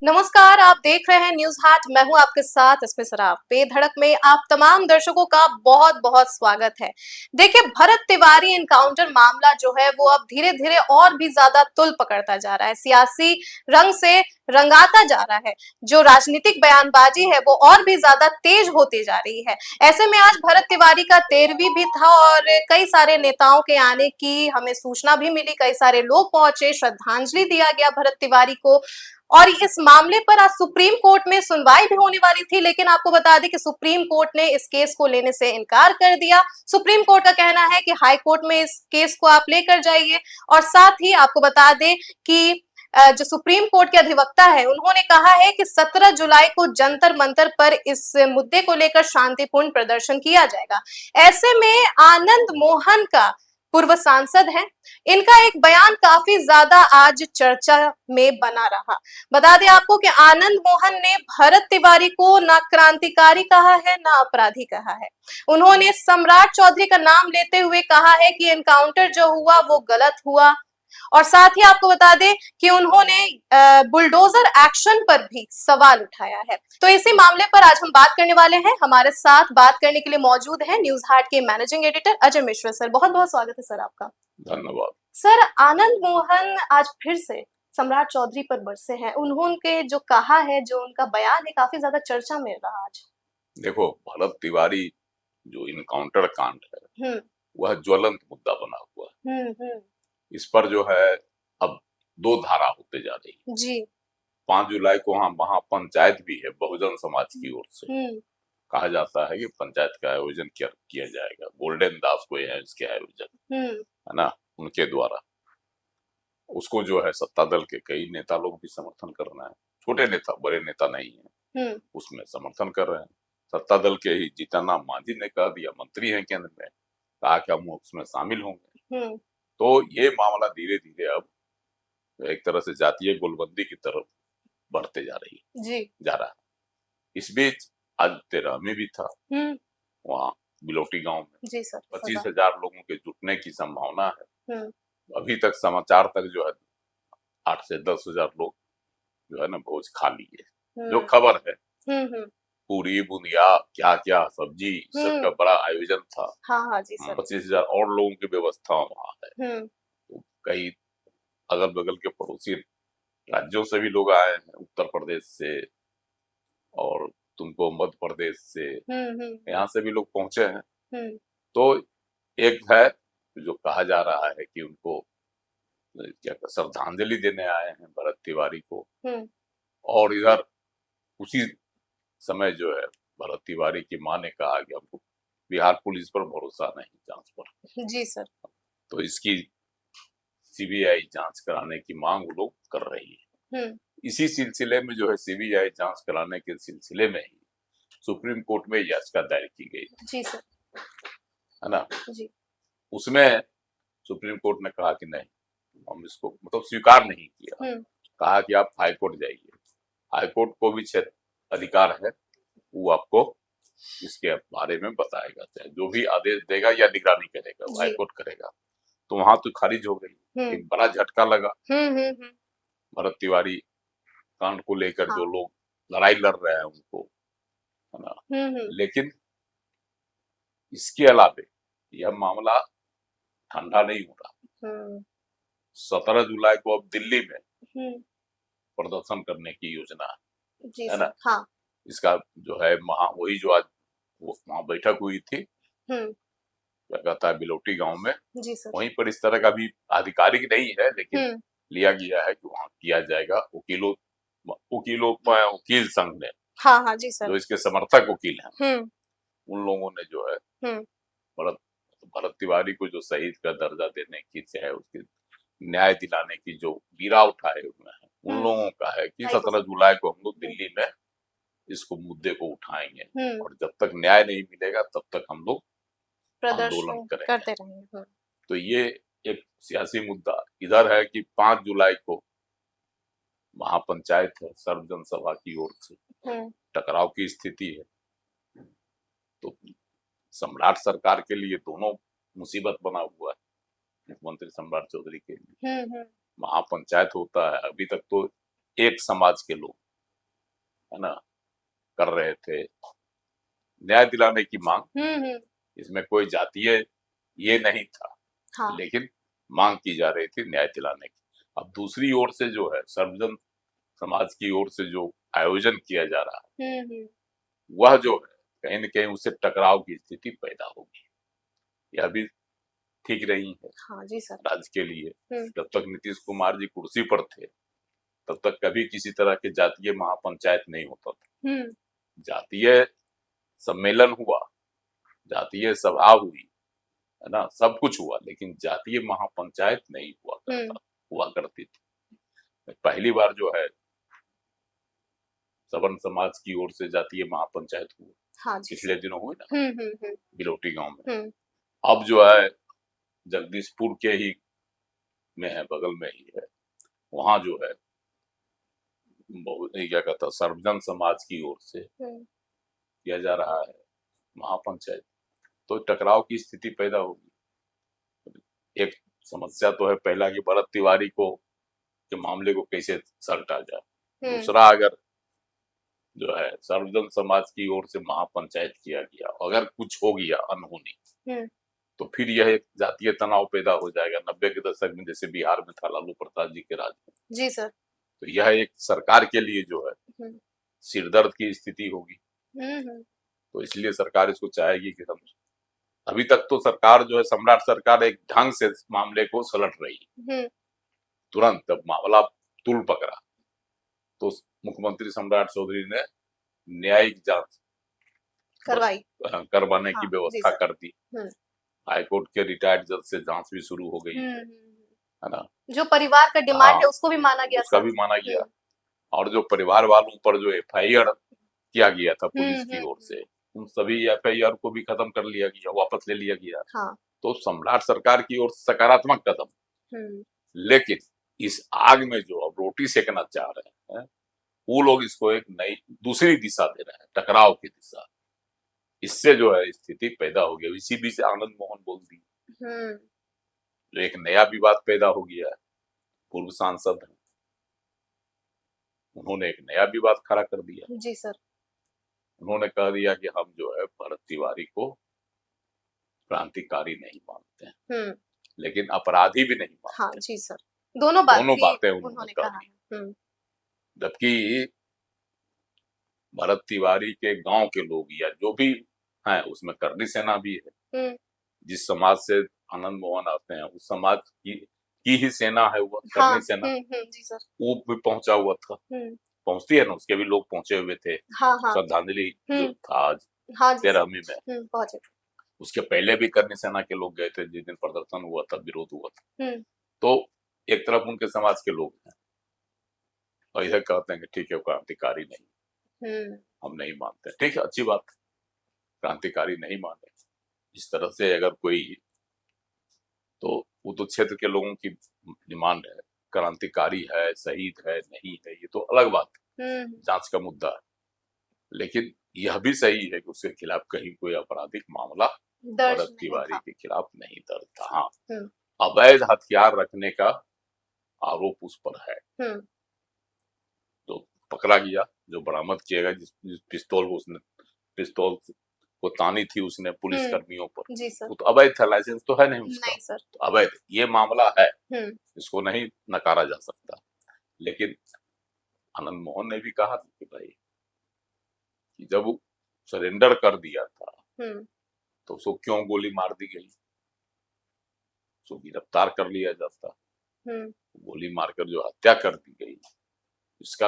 नमस्कार, आप देख रहे हैं न्यूज हाट। मैं हूं आपके साथ इसमें सराफ। बेधड़क में आप तमाम दर्शकों का बहुत बहुत स्वागत है। देखिए, भरत तिवारी इनकाउंटर मामला जो है वो अब धीरे धीरे और भी ज्यादा तुल पकड़ता जा रहा है, सियासी रंग से रंगाता जा रहा है। जो राजनीतिक बयानबाजी है वो और भी ज्यादा तेज होती जा रही है। ऐसे में आज भरत तिवारी का 13वीं भी था और कई सारे नेताओं के आने की हमें सूचना भी मिली। कई सारे लोग पहुंचे, श्रद्धांजलि दिया गया भरत तिवारी को। और इस मामले पर आज सुप्रीम कोर्ट में सुनवाई भी होने वाली थी, लेकिन आपको बता दें कि सुप्रीम कोर्ट ने इस केस को लेने से इनकार कर दिया। सुप्रीम कोर्ट का कहना है कि हाई कोर्ट में इस केस को आप लेकर जाइए। और साथ ही आपको बता दें कि जो सुप्रीम कोर्ट के अधिवक्ता है उन्होंने कहा है कि 17 जुलाई को जंतर मंतर पर इस मुद्दे को लेकर शांतिपूर्ण प्रदर्शन किया जाएगा। ऐसे में आनंद मोहन का पूर्व सांसद हैं, इनका एक बयान काफी ज्यादा आज चर्चा में बना रहा। बता दें आपको कि आनंद मोहन ने भरत तिवारी को ना क्रांतिकारी कहा है ना अपराधी कहा है। उन्होंने सम्राट चौधरी का नाम लेते हुए कहा है कि एनकाउंटर जो हुआ वो गलत हुआ। और साथ ही आपको बता दें कि उन्होंने बुलडोजर एक्शन पर भी सवाल उठाया है। तो इसी मामले पर आज हम बात करने वाले हैं। हमारे साथ बात करने के लिए मौजूद हैं न्यूज हाट के managing editor Ajay Mishra sir. बहुत बहुत स्वागत है सर आपका। धन्यवाद सर, आनंद मोहन आज फिर से सम्राट चौधरी पर बरसे हैं। उन्होंने जो कहा है, जो उनका बयान है, काफी ज्यादा चर्चा में रहा आज। देखो, भरत तिवारी जो इनकाउंटर कांड है वह ज्वलंत मुद्दा बना हुआ है। इस पर जो है अब दो धारा होते जा रही है जी। 5 जुलाई को वहाँ पंचायत भी है बहुजन समाज की ओर से। कहा जाता है कि पंचायत का आयोजन किया जाएगा। गोल्डन दास को है इसके आयोजन, है ना, उनके द्वारा। उसको जो है सत्ता दल के कई नेता लोग भी समर्थन कर रहे हैं। छोटे नेता, बड़े नेता नहीं है, उसमें समर्थन कर रहे हैं। सत्ता दल के ही जीतनराम मांझी ने कह दिया, मंत्री हैं केंद्र में, कहा कि हम उसमें शामिल होंगे। तो ये मामला धीरे धीरे अब एक तरह से जातीय गोलबंदी की तरफ बढ़ते जा रहा है। इस बीच आज 13वीं भी था वहाँ बिलोटी गांव में। जी सर। 25,000 लोगों के जुटने की संभावना है। अभी तक समाचार तक जो है 8 से 10,000 लोग जो है ना भोज खा लिए। जो खबर है पूरी बुनिया क्या क्या सब्जी सबका बड़ा आयोजन था। हाँ जी सर। 25,000 और लोगों की व्यवस्था वहाँ है। तो कई अगल बगल के पड़ोसी राज्यों से भी लोग आए हैं, उत्तर प्रदेश से और तुमको मध्य प्रदेश से, यहाँ से भी लोग पहुंचे हैं। तो एक है जो कहा जा रहा है कि उनको क्या श्रद्धांजलि देने आए हैं भरत तिवारी को। और इधर उसी समय जो है भरत तिवारी की मां ने कहा कि हमको बिहार पुलिस पर भरोसा नहीं जांच पर। जी सर। तो इसकी सीबीआई जांच कराने की मांग वो लोग कर रही है। इसी सिलसिले में जो है सीबीआई जांच कराने के सिलसिले में ही सुप्रीम कोर्ट में याचिका दायर की गई। जी सर। है ना। जी। उसमें सुप्रीम कोर्ट ने कहा कि नहीं, हम इसको मतलब स्वीकार नहीं किया। कहा कि आप हाई कोर्ट जाइए, हाई कोर्ट को भी क्षेत्र अधिकार है, वो आपको इसके बारे में बताएगा, चाहे जो भी आदेश देगा या निगरानी करेगा वो हाई कोर्ट करेगा। तो वहां तो खारिज हो गई। एक बड़ा झटका लगा भरत तिवारी कांड को लेकर। जो लोग लड़ाई लड़ रहे हैं उनको, है ना। लेकिन इसके अलावे यह मामला ठंडा नहीं हो रहा। 17 जुलाई को अब दिल्ली में प्रदर्शन करने की योजना है ना। हाँ। इसका जो है वही जो आज वहाँ बैठक हुई थी, क्या कहता है, बिलोटी गांव में। जी सर। वहीं पर इस तरह का भी आधिकारिक नहीं है, लेकिन लिया गया है कि वहाँ किया जाएगा। वकील संघ ने, हाँ जी सर, जो इसके समर्थक वकील हैं, उन लोगों ने जो है भरत तिवारी को जो शहीद का दर्जा देने की, चाहे उसके न्याय दिलाने की जो बीरा उठाए हुए हैं, उन लोगों का है कि 17 जुलाई को हम लोग दिल्ली में इसको मुद्दे को उठाएंगे और जब तक न्याय नहीं मिलेगा तब तक हम लोग आंदोलन करते रहेंगे। तो ये एक सियासी मुद्दा इधर है कि 5 जुलाई को महापंचायत है, सर्व जनसभा की ओर से टकराव की स्थिति है। तो सम्राट सरकार के लिए दोनों मुसीबत बना हुआ है। मुख्यमंत्री सम्राट चौधरी के लिए महापंचायत होता है, अभी तक तो एक समाज के लोग है ना, कर रहे थे, न्याय दिलाने की मांग। इसमें कोई जातीय ये नहीं था, हाँ। लेकिन मांग की जा रही थी न्याय दिलाने की। अब दूसरी ओर से जो है सर्वजन समाज की ओर से जो आयोजन किया जा रहा है, वह जो है कहीं न कहीं उससे टकराव की स्थिति पैदा होगी। यह भी ठीक नहीं है। हाँ जी सर। राज्य के लिए जब तक नीतीश कुमार जी कुर्सी पर थे, तब तक कभी किसी तरह के जातीय महापंचायत नहीं होता था। जातीय सम्मेलन हुआ, जातीय सभा हुई, है ना, सब कुछ हुआ, लेकिन जातीय महापंचायत नहीं हुआ करती थी। पहली बार जो है सवर्ण समाज की ओर से जातीय महापंचायत हुई। हाँ पिछले दिनों हुई ना बिलोटी गांव में। अब जो है जगदीशपुर के ही में है, बगल में ही है, वहां जो है बहुत क्या कहता है सर्वजन समाज की ओर से किया जा रहा है महापंचायत, तो टकराव की स्थिति पैदा होगी। एक समस्या तो है पहला कि भरत तिवारी को के मामले को कैसे सलटा जाए। दूसरा, अगर जो है सर्वजन समाज की ओर से महापंचायत किया गया, अगर कुछ हो गया अनहोनी, तो फिर यह एक जातीय तनाव पैदा हो जाएगा। 90 के दशक में जैसे बिहार में था लालू प्रसाद जी के राज में। जी सर। तो यह एक सरकार के लिए जो है सिरदर्द की स्थिति होगी। तो इसलिए सरकार इसको चाहेगी कि हम, अभी तक तो सरकार जो है सम्राट सरकार एक ढंग से मामले को सलट रही है। तुरंत जब मामला तुल पकड़ा तो मुख्यमंत्री सम्राट चौधरी ने न्यायिक जांच करवाने की व्यवस्था कर दी। हाईकोर्ट के रिटायर्ड जज से जांच भी शुरू हो गई है ना। जो परिवार का डिमांड है उसको भी माना गया, उसका भी माना गया। और जो परिवार वालों पर जो एफआईआर किया गया था पुलिस की ओर से, उन सभी एफआईआर को भी खत्म कर लिया गया, वापस ले लिया गया। हाँ। तो सम्राट सरकार की ओर से सकारात्मक कदम। लेकिन इस आग में जो अब रोटी सेकना चाह रहे हैं, वो लोग इसको एक नई दूसरी दिशा दे रहे हैं, टकराव की दिशा। इससे जो है स्थिति पैदा हो गया। इसी बीच आनंद मोहन बोल दी, जो एक नया विवाद पैदा हो गया है। पूर्व सांसद हैं, उन्होंने एक नया विवाद खड़ा कर दिया। जी सर। उन्होंने कह दिया कि हम जो है भरत तिवारी को क्रांतिकारी नहीं मानते हैं, लेकिन अपराधी भी नहीं मानते। हाँ जी सर। दोनों बातें उन्होंने कहा। जबकि भरत तिवारी के गांव के लोग या जो भी हैं, उसमें करनी सेना भी है। जिस समाज से आनंद मोहन आते हैं, उस समाज की ही सेना है वो करनी सेना। जी सर। वो भी पहुंचा हुआ था, पहुंचती है ना, उसके भी लोग पहुंचे हुए थे। श्रद्धांजलि जो था आज 13वीं में पहुंचे। उसके पहले भी करनी सेना के लोग गए थे, जिस दिन प्रदर्शन हुआ था, विरोध हुआ था। तो एक तरफ उनके समाज के लोग हैं और इधर कहते हैं कि ठीक है क्रांतिकारी नहीं, हम नहीं मानते। ठीक है, अच्छी बात, क्रांतिकारी नहीं माने। इस तरह से अगर कोई, तो वो तो क्षेत्र के लोगों की डिमांड है, क्रांतिकारी है, शहीद है, नहीं है, ये तो अलग बात है, जांच का मुद्दा है। लेकिन यह भी सही है कि उसके खिलाफ कहीं कोई आपराधिक मामला भरत तिवारी के खिलाफ नहीं दर्ज था। हाँ, अवैध हथियार रखने का आरोप उस पर है, तो पकड़ा गया। जो बरामद किया गया, जिस पिस्तौल को तानी थी उसने पुलिस कर्मियों पर, जी सर। तो अवैध था, लाइसेंस तो है नहीं उसका। नहीं सर। तो अवैध ये मामला है, इसको नहीं नकारा जा सकता। लेकिन आनंद मोहन ने भी कहा कि भाई कि जब वो सरेंडर कर दिया था तो उसको क्यों गोली मार दी गई, उसको गिरफ्तार कर लिया जाता। गोली मारकर जो हत्या कर दी गई, इसका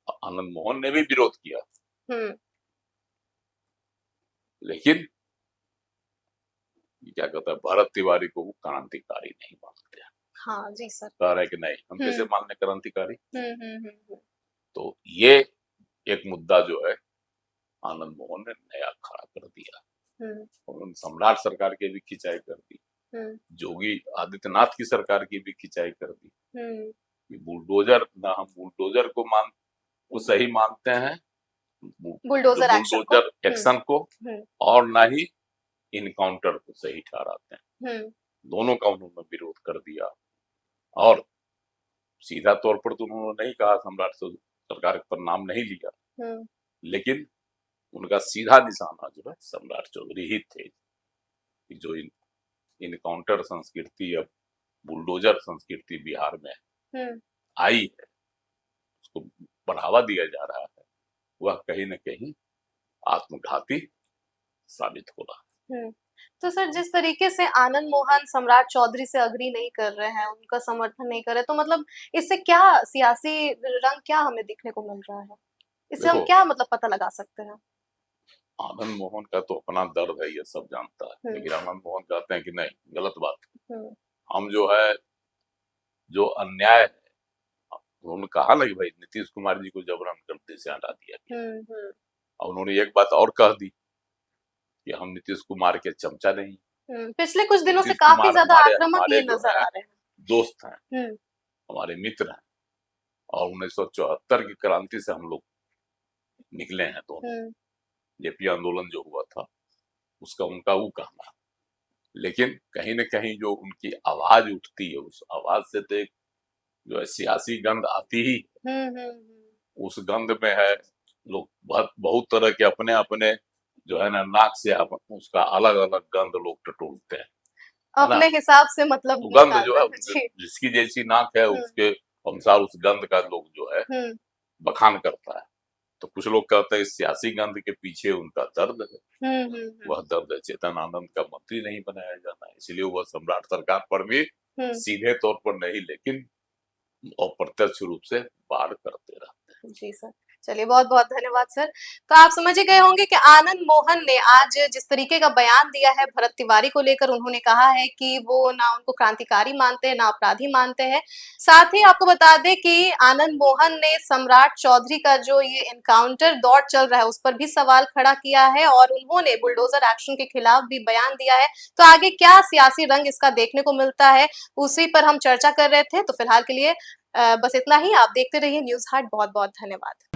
आनंद मोहन ने भी विरोध किया। लेकिन क्या कहता है, भरत तिवारी को वो क्रांतिकारी नहीं मानते। हाँ जी सर। कह रहे कि नहीं, हम कैसे मान लें क्रांतिकारी। तो ये एक मुद्दा जो है आनंद मोहन ने नया खड़ा कर दिया। उन्होंने सम्राट सरकार की भी खिंचाई कर दी, योगी आदित्यनाथ की सरकार की भी खिंचाई कर दी। बुलडोजर ना, हम बुलडोजर को सही मानते हैं, बुलडोजर एक्शन को, और ना ही इनकाउंटर को सही ठहराते हैं। दोनों का उन्होंने विरोध कर दिया। और सीधा तौर पर तो उन्होंने नहीं कहा सम्राट सरकार पर नाम नहीं लिया, हम्म, लेकिन उनका सीधा निशाना जो है सम्राट चौधरी ही थे। कि जो इनकाउंटर संस्कृति, अब बुलडोजर संस्कृति बिहार में हम्म, आई है, उसको बढ़ावा दिया जा रहा है, वह कहीं न कहीं आत्मघाती साबित हो रहा हम्म। तो सर, जिस तरीके से आनंद मोहन सम्राट चौधरी से अग्री नहीं कर रहे हैं, उनका समर्थन नहीं कर रहे, तो मतलब इससे क्या सियासी रंग क्या हमें देखने को मिल रहा है? है। इससे हम देखो, क्या मतलब पता लगा सकते हैं? आनंद मोहन का तो अपना दर्द है, ये सब जानता है, हम्म, लेकिन आनंद मोहन कहते हैं कि नहीं, गलत बात है। हम्म, हम जो है, जो अन्याय है, उन्होंने कहा ना कि भाई नीतीश कुमार जी को जबरन गद्दी से हटा दिया गया, हम्म, और उन्होंने एक बात और कह दी कि हम नीतीश कुमार के चमचा नहीं, पिछले कुछ दिनों से नीतीश काफी कुमार ज्यादा हमारे आक्रामक हमारे ये जो नजर है आ रहे हैं। दोस्त हैं, हम्म, हमारे मित्र हैं, और 1974 की क्रांति से हम लोग निकले हैं दोनों। हम्म, जेपी आंदोलन जो हुआ था, उसका उनका वो कहना है। लेकिन कहीं न कहीं जो उनकी आवाज उठती है, उस आवाज से तो एक जो है सियासी गंध आती ही, उस गंध में है, लोग बहुत बहुत तरह के अपने अपने जो है ना नाक से उसका अलग अलग गंध लोग टटोलते हैं, है ना। अपने हिसाब से मतलब सुगंध जो निकालते है हैं जी। जिसकी जैसी नाक है, हम्म, उसके अनुसार उस गंध का लोग जो है हम्म, बखान करता है। तो कुछ लोग कहते हैं इस सियासी गंध के पीछे उनका दर्द है, वह दर्द है चेतन आनंद का मंत्री नहीं बनाया जाना है, इसलिए वह सम्राट सरकार पर भी हम्म, सीधे तौर पर नहीं, लेकिन अप्रत्यक्ष रूप से वार करते रहते जी सर। चलिए, बहुत-बहुत धन्यवाद सर। तो आप समझ ही गए होंगे कि आनंद मोहन ने आज जिस तरीके का बयान दिया है भरत तिवारी को लेकर, उन्होंने कहा है कि वो ना उनको क्रांतिकारी मानते हैं, ना अपराधी मानते हैं। साथ ही आपको बता दें कि आनंद मोहन ने सम्राट चौधरी का जो ये एनकाउंटर दौर चल रहा है, उस पर भी सवाल खड़ा किया है और उन्होंने बुलडोजर एक्शन के खिलाफ भी बयान दिया है। तो आगे क्या सियासी रंग इसका देखने को मिलता है, उसी पर हम चर्चा कर रहे थे। तो फिलहाल के लिए बस इतना ही। आप देखते रहिए न्यूज़ हाट। बहुत-बहुत धन्यवाद।